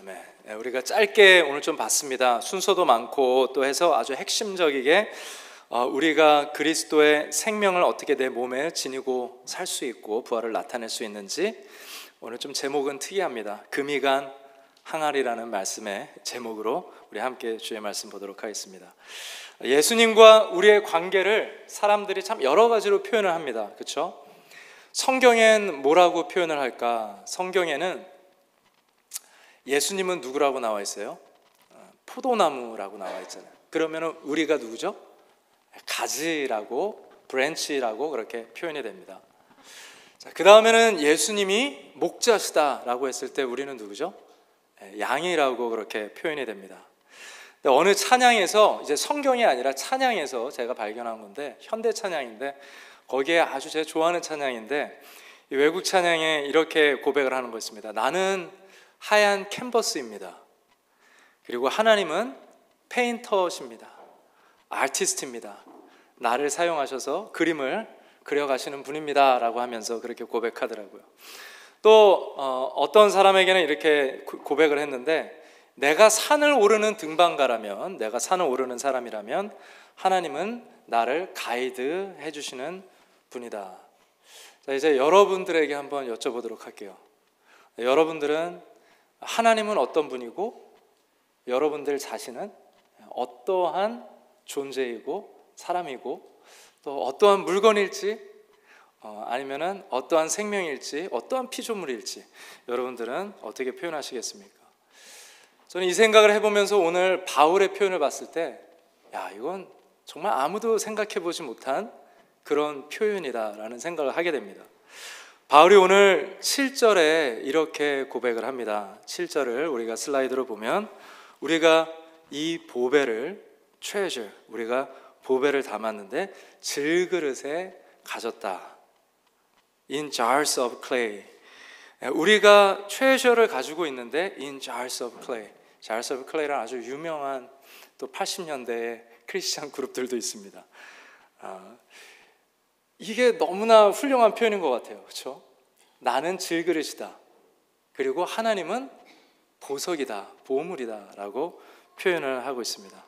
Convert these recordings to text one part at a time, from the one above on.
아멘. 우리가 짧게 오늘 좀 봤습니다. 순서도 많고 또 해서 아주 핵심적이게 우리가 그리스도의 생명을 어떻게 내 몸에 지니고 살 수 있고 부활을 나타낼 수 있는지, 오늘 좀 제목은 특이합니다. 금이 간 항아리라는 말씀의 제목으로 우리 함께 주의 말씀 보도록 하겠습니다. 예수님과 우리의 관계를 사람들이 참 여러 가지로 표현을 합니다. 그렇죠? 성경엔 뭐라고 표현을 할까? 성경에는 예수님은 누구라고 나와 있어요? 포도나무라고 나와 있잖아요. 그러면 우리가 누구죠? 가지라고, 브랜치라고 그렇게 표현이 됩니다. 그 다음에는 예수님이 목자시다라고 했을 때 우리는 누구죠? 양이라고 그렇게 표현이 됩니다. 어느 찬양에서, 이제 성경이 아니라 찬양에서 제가 발견한 건데, 현대 찬양인데 거기에 아주 제가 좋아하는 찬양인데, 이 외국 찬양에 이렇게 고백을 하는 거 있습니다. 나는 하얀 캔버스입니다. 그리고 하나님은 페인터십니다. 아티스트입니다. 나를 사용하셔서 그림을 그려가시는 분입니다 라고 하면서 그렇게 고백하더라고요. 또 어떤 사람에게는 이렇게 고백을 했는데, 내가 산을 오르는 등반가라면, 내가 산을 오르는 사람이라면 하나님은 나를 가이드 해주시는 분이다. 자, 이제 여러분들에게 한번 여쭤보도록 할게요. 여러분들은 하나님은 어떤 분이고, 여러분들 자신은 어떠한 존재이고 사람이고, 또 어떠한 물건일지, 아니면은 어떠한 생명일지, 어떠한 피조물일지 여러분들은 어떻게 표현하시겠습니까? 저는 이 생각을 해보면서 오늘 바울의 표현을 봤을 때, 야, 이건 정말 아무도 생각해보지 못한 그런 표현이다라는 생각을 하게 됩니다. 바울이 오늘 7절에 이렇게 고백을 합니다. 7절을 우리가 슬라이드로 보면, 우리가 이 보배를 treasure, 우리가 보배를 담았는데 질그릇에 가졌다. In jars of clay. 우리가 treasure를 가지고 있는데 in jars of clay. jars of clay라는 아주 유명한 또 80년대의 크리스찬 그룹들도 있습니다. 이게 너무나 훌륭한 표현인 것 같아요. 그렇죠? 나는 질그릇이다. 그리고 하나님은 보석이다, 보물이다 라고 표현을 하고 있습니다.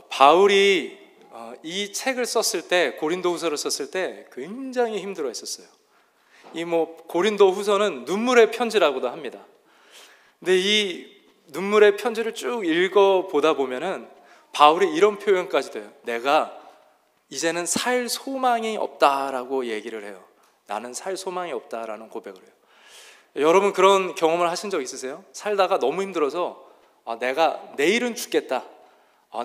바울이 이 책을 썼을 때, 고린도후서를 썼을 때 굉장히 힘들어 했었어요. 이 고린도후서는 눈물의 편지라고도 합니다. 근데 이 눈물의 편지를 쭉 읽어보다 보면은 바울이 이런 표현까지도 해요. 내가 이제는 살 소망이 없다라고 얘기를 해요. 나는 살 소망이 없다라는 고백을 해요. 여러분 그런 경험을 하신 적 있으세요? 살다가 너무 힘들어서 내가 내일은 죽겠다,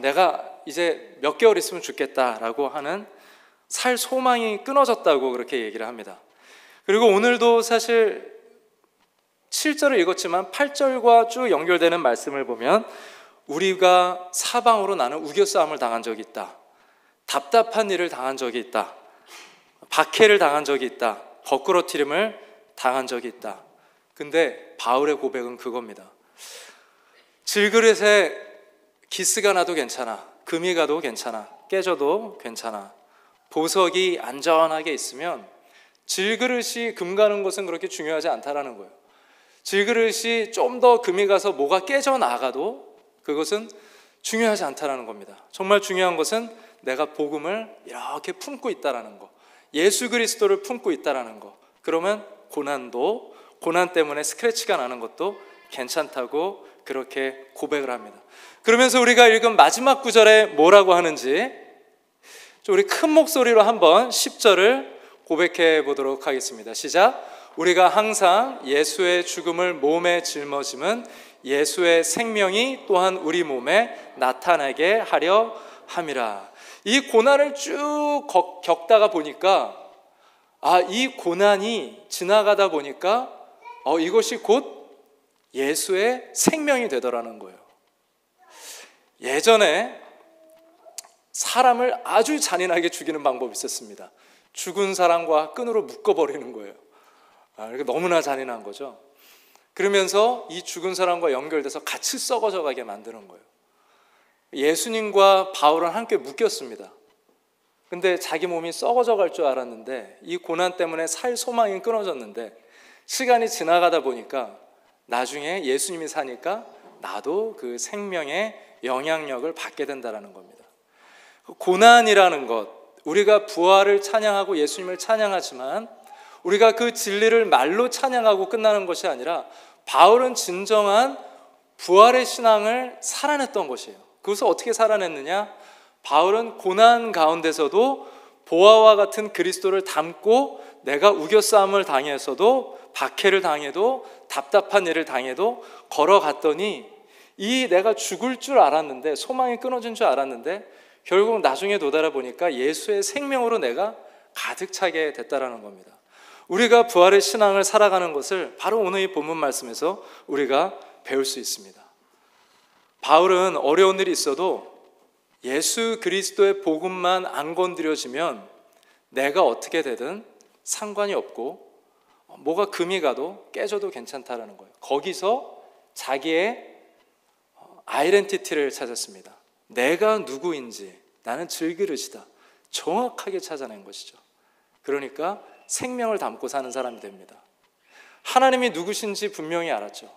내가 이제 몇 개월 있으면 죽겠다라고 하는 살 소망이 끊어졌다고 그렇게 얘기를 합니다. 그리고 오늘도 사실 7절을 읽었지만 8절과 쭉 연결되는 말씀을 보면, 우리가 사방으로 나는 우겨싸움을 당한 적이 있다, 답답한 일을 당한 적이 있다, 박해를 당한 적이 있다, 거꾸러뜨림을 당한 적이 있다. 근데 바울의 고백은 그겁니다. 질그릇에 기스가 나도 괜찮아, 금이 가도 괜찮아, 깨져도 괜찮아, 보석이 안전하게 있으면 질그릇이 금 가는 것은 그렇게 중요하지 않다라는 거예요. 질그릇이 좀 더 금이 가서 뭐가 깨져나가도 그것은 중요하지 않다라는 겁니다. 정말 중요한 것은 내가 복음을 이렇게 품고 있다라는 거, 예수 그리스도를 품고 있다라는 거. 그러면 고난 때문에 스크래치가 나는 것도 괜찮다고 그렇게 고백을 합니다. 그러면서 우리가 읽은 마지막 구절에 뭐라고 하는지 우리 큰 목소리로 한번 10절을 고백해 보도록 하겠습니다. 시작. 우리가 항상 예수의 죽음을 몸에 짊어짐은 예수의 생명이 또한 우리 몸에 나타나게 하려 함이라. 이 고난을 쭉 겪다가 보니까, 이 고난이 지나가다 보니까 이것이 곧 예수의 생명이 되더라는 거예요. 예전에 사람을 아주 잔인하게 죽이는 방법이 있었습니다. 죽은 사람과 끈으로 묶어버리는 거예요. 너무나 잔인한 거죠. 그러면서 이 죽은 사람과 연결돼서 같이 썩어져 가게 만드는 거예요. 예수님과 바울은 함께 묶였습니다. 근데 자기 몸이 썩어져 갈 줄 알았는데, 이 고난 때문에 살 소망이 끊어졌는데, 시간이 지나가다 보니까 나중에 예수님이 사니까 나도 그 생명의 영향력을 받게 된다는 겁니다. 고난이라는 것, 우리가 부활을 찬양하고 예수님을 찬양하지만 우리가 그 진리를 말로 찬양하고 끝나는 것이 아니라 바울은 진정한 부활의 신앙을 살아냈던 것이에요. 그것을 어떻게 살아냈느냐? 바울은 고난 가운데서도 보아와 같은 그리스도를 닮고 내가 우겨싸움을 당해서도 박해를 당해도 답답한 일을 당해도 걸어갔더니 이 내가 죽을 줄 알았는데 소망이 끊어진 줄 알았는데 결국 나중에 도달해 보니까 예수의 생명으로 내가 가득 차게 됐다라는 겁니다. 우리가 부활의 신앙을 살아가는 것을 바로 오늘 이 본문 말씀에서 우리가 배울 수 있습니다. 바울은 어려운 일이 있어도 예수 그리스도의 복음만 안 건드려지면 내가 어떻게 되든 상관이 없고 뭐가 금이 가도 깨져도 괜찮다라는 거예요. 거기서 자기의 아이덴티티를 찾았습니다. 내가 누구인지, 나는 질그릇이다, 정확하게 찾아낸 것이죠. 그러니까 생명을 담고 사는 사람이 됩니다. 하나님이 누구신지 분명히 알았죠.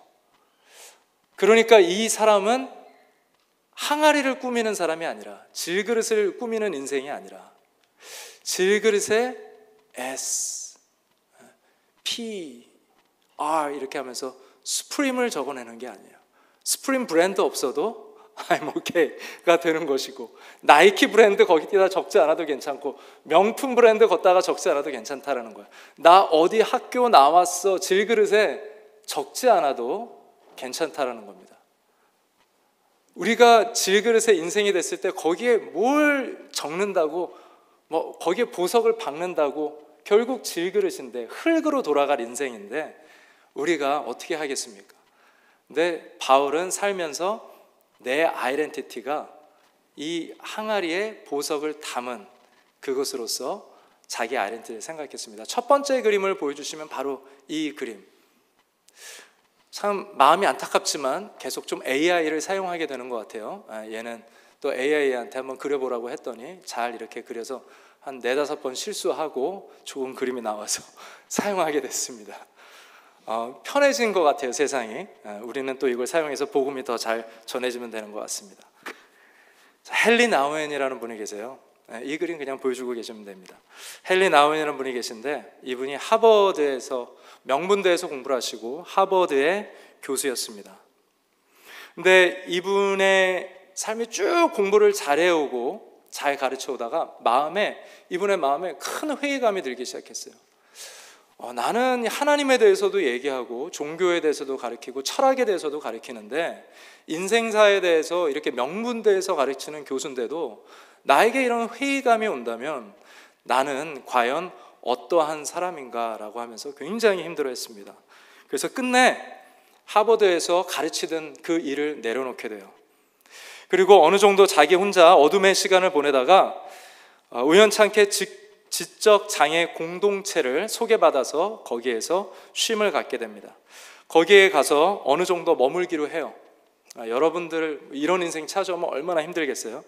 그러니까 이 사람은 항아리를 꾸미는 사람이 아니라, 질그릇을 꾸미는 인생이 아니라 질그릇에 S, P, R 이렇게 하면서 스프림을 적어내는 게 아니에요. 스프림 브랜드 없어도 I'm okay가 되는 것이고, 나이키 브랜드 거기다 적지 않아도 괜찮고, 명품 브랜드 걷다가 적지 않아도 괜찮다라는 거야. 나 어디 학교 나왔어 질그릇에 적지 않아도 괜찮다라는 겁니다. 우리가 질그릇의 인생이 됐을 때 거기에 뭘 적는다고, 뭐 거기에 보석을 박는다고, 결국 질그릇인데 흙으로 돌아갈 인생인데 우리가 어떻게 하겠습니까? 근데 바울은 살면서 내 아이덴티티가 이 항아리에 보석을 담은 그것으로서 자기 아이덴티티를 생각했습니다. 첫 번째 그림을 보여주시면 바로 이 그림. 참 마음이 안타깝지만 계속 좀 AI를 사용하게 되는 것 같아요. 얘는 또 AI한테 한번 그려보라고 했더니 잘 이렇게 그려서 한 4-5번 실수하고 좋은 그림이 나와서 사용하게 됐습니다. 편해진 것 같아요, 세상이. 우리는 또 이걸 사용해서 복음이 더 잘 전해지면 되는 것 같습니다. 헨리 나우엔이라는 분이 계세요. 이 그림 그냥 보여주고 계시면 됩니다. 헨리 나우엔이라는 분이 계신데 이분이 하버드에서 명문대에서 공부를 하시고 하버드의 교수였습니다. 근데 이분의 삶이 쭉 공부를 잘해오고 잘 가르쳐오다가 이분의 마음에 큰 회의감이 들기 시작했어요. 나는 하나님에 대해서도 얘기하고 종교에 대해서도 가르치고 철학에 대해서도 가르치는데 인생사에 대해서 이렇게 명문대에서 가르치는 교수인데도 나에게 이런 회의감이 온다면 나는 과연 어떠한 사람인가라고 하면서 굉장히 힘들어했습니다. 그래서 끝내 하버드에서 가르치던 그 일을 내려놓게 돼요. 그리고 어느 정도 자기 혼자 어둠의 시간을 보내다가 우연찮게 지적 장애 공동체를 소개받아서 거기에서 쉼을 갖게 됩니다. 거기에 가서 어느 정도 머물기로 해요. 여러분들 이런 인생 찾아오면 얼마나 힘들겠어요?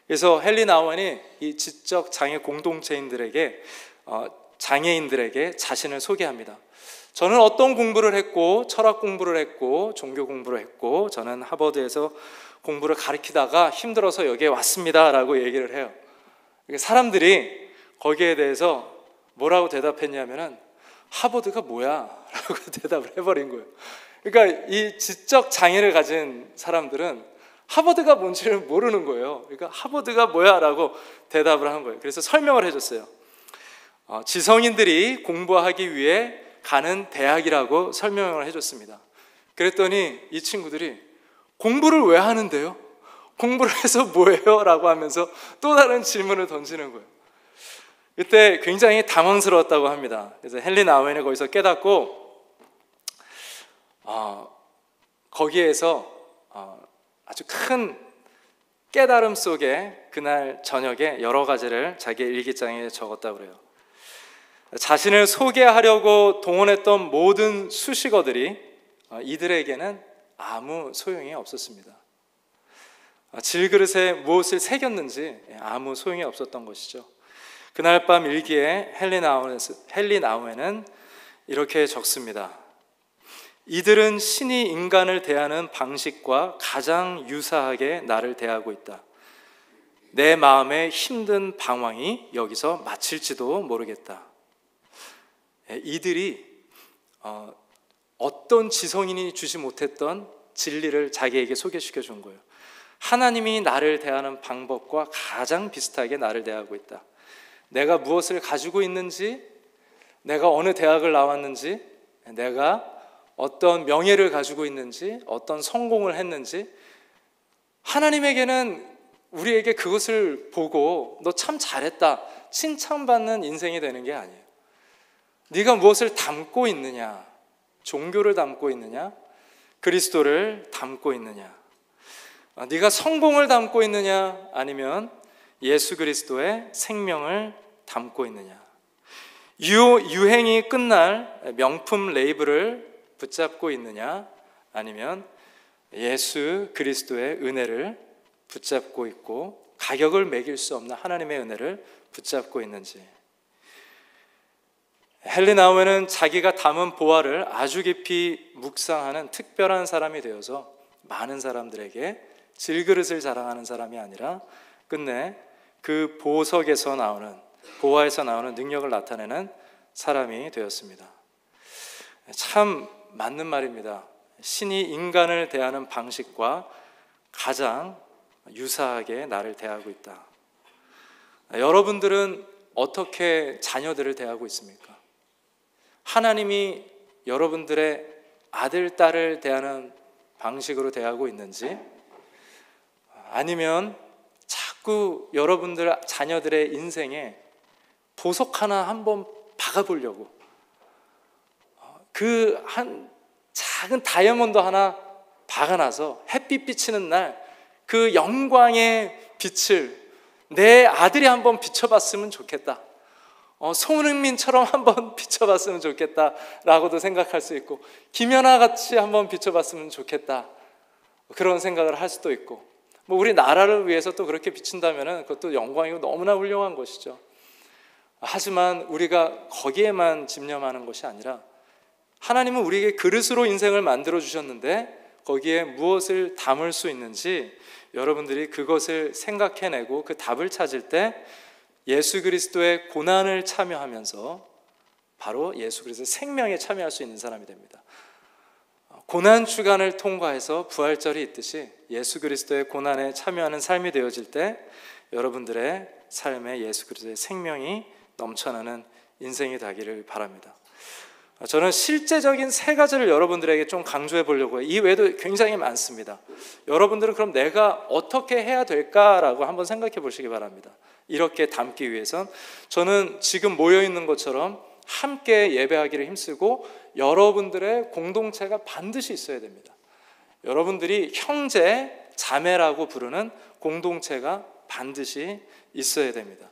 그래서 헨리 나우엔이 이 지적 장애 공동체인들에게 장애인들에게 자신을 소개합니다. 저는 어떤 공부를 했고 철학 공부를 했고 종교 공부를 했고 저는 하버드에서 공부를 가르치다가 힘들어서 여기에 왔습니다 라고 얘기를 해요. 사람들이 거기에 대해서 뭐라고 대답했냐면은 하버드가 뭐야? 라고 대답을 해버린 거예요. 그러니까 이 지적 장애를 가진 사람들은 하버드가 뭔지를 모르는 거예요. 그러니까 하버드가 뭐야? 라고 대답을 한 거예요. 그래서 설명을 해줬어요. 지성인들이 공부하기 위해 가는 대학이라고 설명을 해줬습니다. 그랬더니 이 친구들이 공부를 왜 하는데요? 공부를 해서 뭐예요? 라고 하면서 또 다른 질문을 던지는 거예요. 그때 굉장히 당황스러웠다고 합니다. 그래서 헨리 나우엔이 거기서 깨닫고 거기에서 아주 큰 깨달음 속에 그날 저녁에 여러 가지를 자기 일기장에 적었다고 그래요. 자신을 소개하려고 동원했던 모든 수식어들이 이들에게는 아무 소용이 없었습니다. 질그릇에 무엇을 새겼는지 아무 소용이 없었던 것이죠. 그날 밤 일기에 헨리 나우엔은 이렇게 적습니다. 이들은 신이 인간을 대하는 방식과 가장 유사하게 나를 대하고 있다. 내 마음의 힘든 방황이 여기서 마칠지도 모르겠다. 이들이 어떤 지성인이 주지 못했던 진리를 자기에게 소개시켜 준 거예요. 하나님이 나를 대하는 방법과 가장 비슷하게 나를 대하고 있다. 내가 무엇을 가지고 있는지, 내가 어느 대학을 나왔는지, 내가 어떤 명예를 가지고 있는지, 어떤 성공을 했는지, 하나님에게는 우리에게 그것을 보고 너 참 잘했다 칭찬받는 인생이 되는 게 아니에요. 네가 무엇을 담고 있느냐, 종교를 담고 있느냐, 그리스도를 담고 있느냐, 네가 성공을 담고 있느냐, 아니면 예수 그리스도의 생명을 담고 있느냐, 유행이 끝날 명품 레이블을 붙잡고 있느냐, 아니면 예수 그리스도의 은혜를 붙잡고 있고 가격을 매길 수 없는 하나님의 은혜를 붙잡고 있는지. 헨리 나우엔은 자기가 담은 보화를 아주 깊이 묵상하는 특별한 사람이 되어서 많은 사람들에게 질그릇을 자랑하는 사람이 아니라 끝내 그 보석에서 나오는, 보화에서 나오는 능력을 나타내는 사람이 되었습니다. 참 맞는 말입니다. 신이 인간을 대하는 방식과 가장 유사하게 나를 대하고 있다. 여러분들은 어떻게 자녀들을 대하고 있습니까? 하나님이 여러분들의 아들, 딸을 대하는 방식으로 대하고 있는지, 아니면 자꾸 여러분들 자녀들의 인생에 보석 하나 한번 박아보려고 그 한 작은 다이아몬드 하나 박아놔서 햇빛 비치는 날 그 영광의 빛을 내 아들이 한번 비춰봤으면 좋겠다, 손흥민처럼 한번 비춰봤으면 좋겠다라고도 생각할 수 있고, 김연아 같이 한번 비춰봤으면 좋겠다, 그런 생각을 할 수도 있고, 우리 나라를 위해서 또 그렇게 비춘다면 그것도 영광이고 너무나 훌륭한 것이죠. 하지만 우리가 거기에만 집념하는 것이 아니라 하나님은 우리에게 그릇으로 인생을 만들어 주셨는데 거기에 무엇을 담을 수 있는지 여러분들이 그것을 생각해내고 그 답을 찾을 때 예수 그리스도의 고난을 참여하면서 바로 예수 그리스도의 생명에 참여할 수 있는 사람이 됩니다. 고난 주간을 통과해서 부활절이 있듯이 예수 그리스도의 고난에 참여하는 삶이 되어질 때 여러분들의 삶에 예수 그리스도의 생명이 넘쳐나는 인생이 되기를 바랍니다. 저는 실제적인 세 가지를 여러분들에게 좀 강조해 보려고 해요. 이 외에도 굉장히 많습니다. 여러분들은 그럼 내가 어떻게 해야 될까라고 한번 생각해 보시기 바랍니다. 이렇게 담기 위해선 저는 지금 모여 있는 것처럼 함께 예배하기를 힘쓰고 여러분들의 공동체가 반드시 있어야 됩니다. 여러분들이 형제, 자매라고 부르는 공동체가 반드시 있어야 됩니다.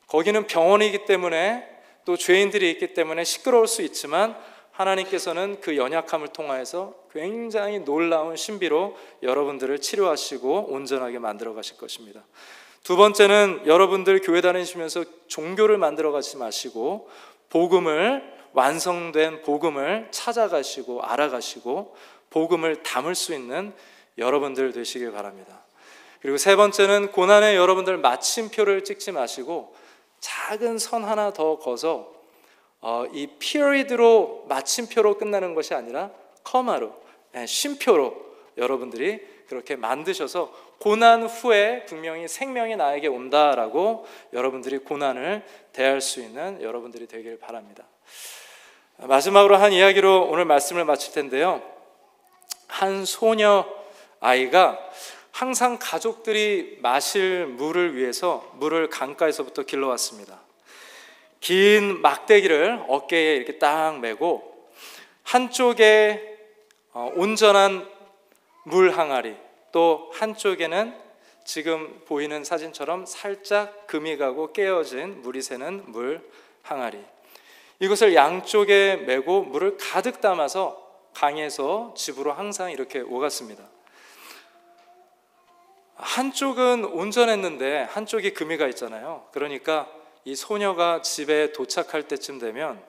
거기는 병원이기 때문에 또 죄인들이 있기 때문에 시끄러울 수 있지만 하나님께서는 그 연약함을 통하여서 굉장히 놀라운 신비로 여러분들을 치료하시고 온전하게 만들어 가실 것입니다. 두 번째는 여러분들 교회 다니시면서 종교를 만들어 가지 마시고 복음을, 완성된 복음을 찾아가시고 알아가시고 복음을 담을 수 있는 여러분들 되시길 바랍니다. 그리고 세 번째는 고난에 여러분들 마침표를 찍지 마시고 작은 선 하나 더 거서 이 피리드로 마침표로 끝나는 것이 아니라 커마로, 쉼표로 여러분들이 그렇게 만드셔서 고난 후에 분명히 생명이 나에게 온다라고 여러분들이 고난을 대할 수 있는 여러분들이 되길 바랍니다. 마지막으로 한 이야기로 오늘 말씀을 마칠 텐데요. 한 소녀 아이가 항상 가족들이 마실 물을 위해서 물을 강가에서부터 길러왔습니다. 긴 막대기를 어깨에 이렇게 딱 메고 한쪽에 온전한 물 항아리, 또 한쪽에는 지금 보이는 사진처럼 살짝 금이 가고 깨어진 물이 새는 물 항아리, 이것을 양쪽에 메고 물을 가득 담아서 강에서 집으로 항상 이렇게 오갔습니다. 한쪽은 온전했는데 한쪽이 금이가 있잖아요. 그러니까 이 소녀가 집에 도착할 때쯤 되면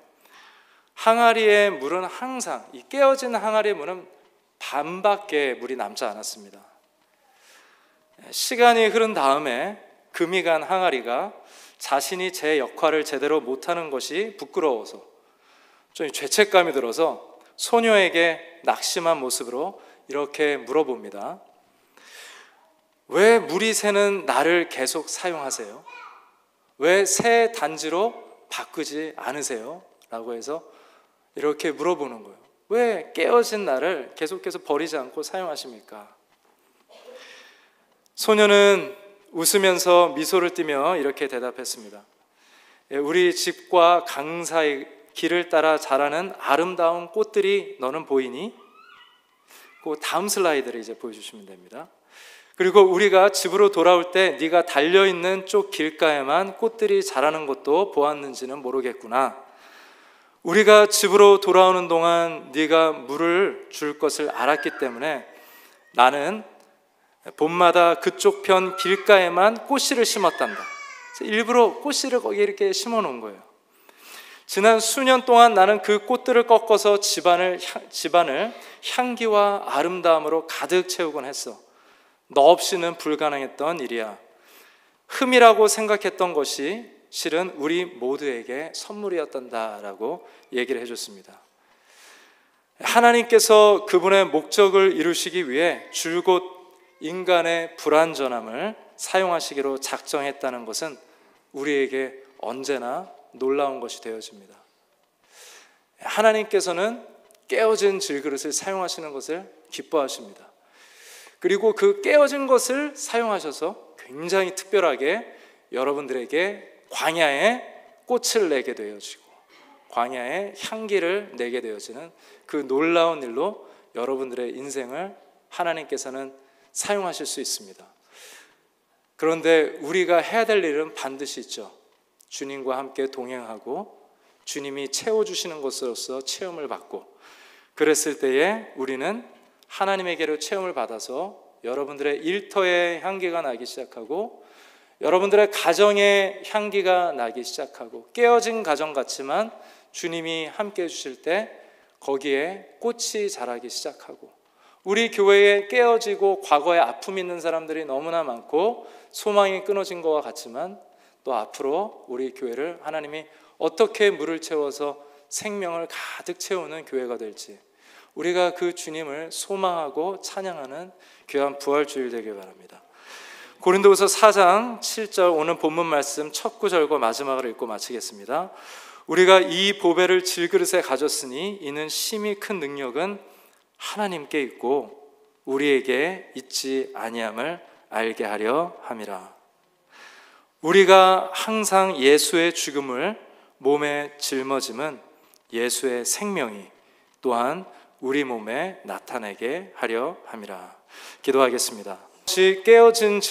항아리의 물은 항상, 이 깨어진 항아리의 물은 반밖에 물이 남지 않았습니다. 시간이 흐른 다음에 금이 간 항아리가 자신이 제 역할을 제대로 못하는 것이 부끄러워서 좀 죄책감이 들어서 소녀에게 낙심한 모습으로 이렇게 물어봅니다. 왜 물이 새는 나를 계속 사용하세요? 왜 새 단지로 바꾸지 않으세요? 라고 해서 이렇게 물어보는 거예요. 왜 깨어진 나를 계속해서 버리지 않고 사용하십니까? 소녀는 웃으면서 미소를 띠며 이렇게 대답했습니다. 우리 집과 강 사이 길을 따라 자라는 아름다운 꽃들이 너는 보이니? 그 다음 슬라이드를 이제 보여주시면 됩니다. 그리고 우리가 집으로 돌아올 때 네가 달려있는 쪽 길가에만 꽃들이 자라는 것도 보았는지는 모르겠구나. 우리가 집으로 돌아오는 동안 네가 물을 줄 것을 알았기 때문에 나는 봄마다 그쪽 편 길가에만 꽃씨를 심었단다. 일부러 꽃씨를 거기에 이렇게 심어 놓은 거예요. 지난 수년 동안 나는 그 꽃들을 꺾어서 집안을 향기와 아름다움으로 가득 채우곤 했어. 너 없이는 불가능했던 일이야. 흠이라고 생각했던 것이 실은 우리 모두에게 선물이었단다라고 얘기를 해줬습니다. 하나님께서 그분의 목적을 이루시기 위해 줄곧 인간의 불완전함을 사용하시기로 작정했다는 것은 우리에게 언제나 놀라운 것이 되어집니다. 하나님께서는 깨어진 질그릇을 사용하시는 것을 기뻐하십니다. 그리고 그 깨어진 것을 사용하셔서 굉장히 특별하게 여러분들에게 광야에 꽃을 내게 되어지고 광야에 향기를 내게 되어지는 그 놀라운 일로 여러분들의 인생을 하나님께서는 사용하실 수 있습니다. 그런데 우리가 해야 될 일은 반드시 있죠. 주님과 함께 동행하고 주님이 채워주시는 것으로서 체험을 받고, 그랬을 때에 우리는 하나님에게로 체험을 받아서 여러분들의 일터의 향기가 나기 시작하고 여러분들의 가정의 향기가 나기 시작하고, 깨어진 가정 같지만 주님이 함께 해주실 때 거기에 꽃이 자라기 시작하고, 우리 교회에 깨어지고 과거에 아픔이 있는 사람들이 너무나 많고 소망이 끊어진 것과 같지만 또 앞으로 우리 교회를 하나님이 어떻게 물을 채워서 생명을 가득 채우는 교회가 될지, 우리가 그 주님을 소망하고 찬양하는 귀한 부활주일 되길 바랍니다. 고린도후서 4장 7절, 오늘 본문 말씀 첫 구절과 마지막을 읽고 마치겠습니다. 우리가 이 보배를 질그릇에 가졌으니 이는 심히 큰 능력은 하나님께 있고 우리에게 있지 아니함을 알게 하려 함이라. 우리가 항상 예수의 죽음을 몸에 짊어짐은 예수의 생명이 또한 우리 몸에 나타내게 하려 함이라. 기도하겠습니다. 깨어진